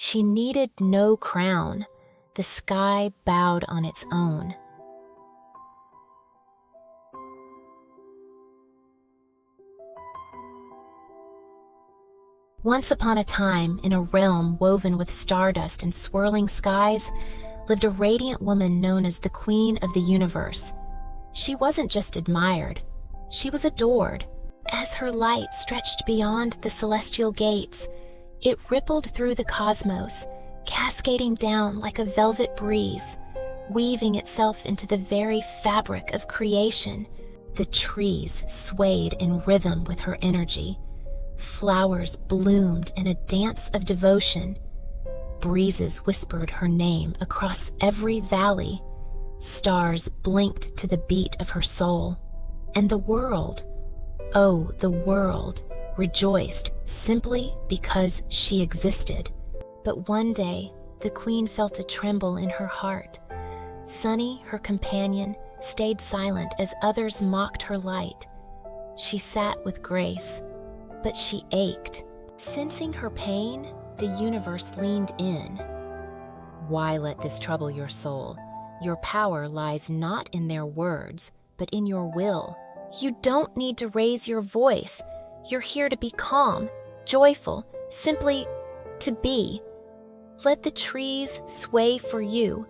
She needed no crown. The sky bowed on its own. Once upon a time, in a realm woven with stardust and swirling skies, lived a radiant woman known as the Queen of the Universe. She wasn't just admired, she was adored. As her light stretched beyond the celestial gates, it rippled through the cosmos, cascading down like a velvet breeze, weaving itself into the very fabric of creation. The trees swayed in rhythm with her energy. Flowers bloomed in a dance of devotion. Breezes whispered her name across every valley. Stars blinked to the beat of her soul. And the world, oh, the world, rejoiced simply because she existed. But one day, the queen felt a tremble in her heart. Sunny, her companion, stayed silent as others mocked her light. She sat with grace, but she ached. Sensing her pain, the universe leaned in. Why let this trouble your soul? Your power lies not in their words, but in your will. You don't need to raise your voice. You're here to be calm, joyful, simply to be. Let the trees sway for you.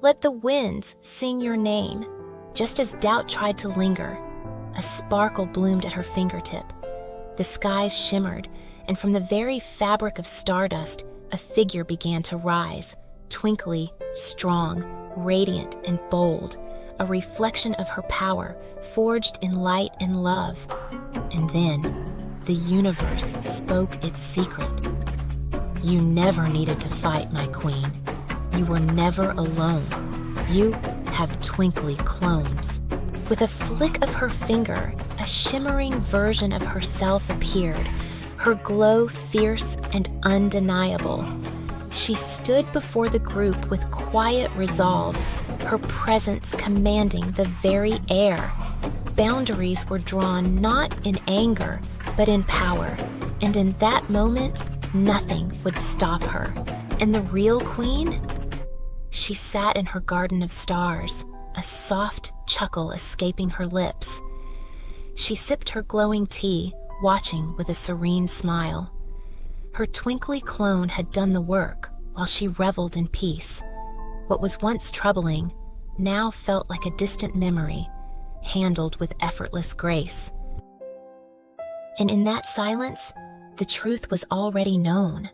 Let the winds sing your name. Just as doubt tried to linger, a sparkle bloomed at her fingertip. The skies shimmered, and from the very fabric of stardust, a figure began to rise, twinkly, strong, radiant, and bold, a reflection of her power, forged in light and love. And then, the universe spoke its secret. You never needed to fight, my queen. You were never alone. You have Twinkly clones. With a flick of her finger, a shimmering version of herself appeared, her glow fierce and undeniable. She stood before the group with quiet resolve, her presence commanding the very air. Boundaries were drawn not in anger, but in power, and in that moment, nothing would stop her. And the real queen? She sat in her garden of stars, a soft chuckle escaping her lips. She sipped her glowing tea, watching with a serene smile. Her twinkly clone had done the work while she reveled in peace. What was once troubling now felt like a distant memory, handled with effortless grace. And in that silence, the truth was already known.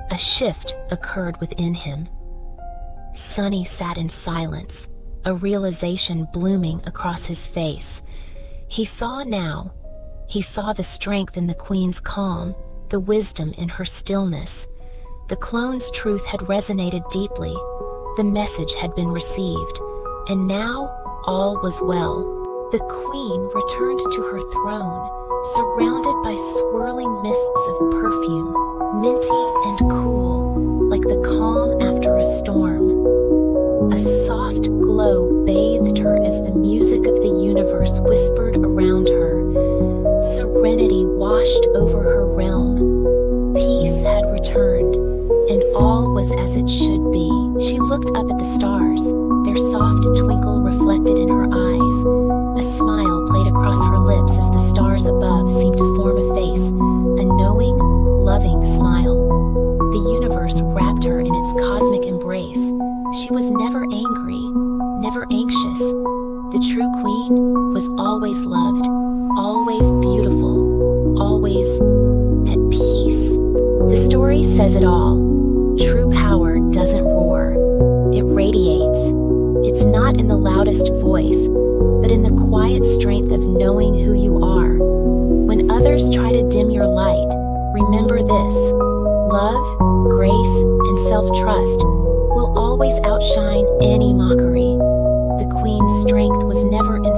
A shift occurred within him. Sunny sat in silence, a realization blooming across his face. He saw now. He saw the strength in the queen's calm, the wisdom in her stillness. The clone's truth had resonated deeply. The message had been received, and now all was well. The queen returned to her throne, surrounded by swirling mists of perfume, minty and cool, like the calm after a storm. A soft glow bathed her as the music of the universe whispered around her. Serenity washed over her realm. Peace had returned, and all was as it should be. She looked up at the stars, their soft twinkle reflected in her eyes. A smile played across her lips as the stars above seemed to form a face, a knowing, loving smile. The universe wrapped her in its cosmic embrace. She was never angry, never anxious. The true queen was always loved, always beautiful, always at peace. The story says it all. True power doesn't roar. It radiates. It's not in the loudest voice, but in the quiet strength of knowing who you are. When others try to dim your light, remember this: love, grace, and self-trust will always outshine any mockery. The queen's strength was never in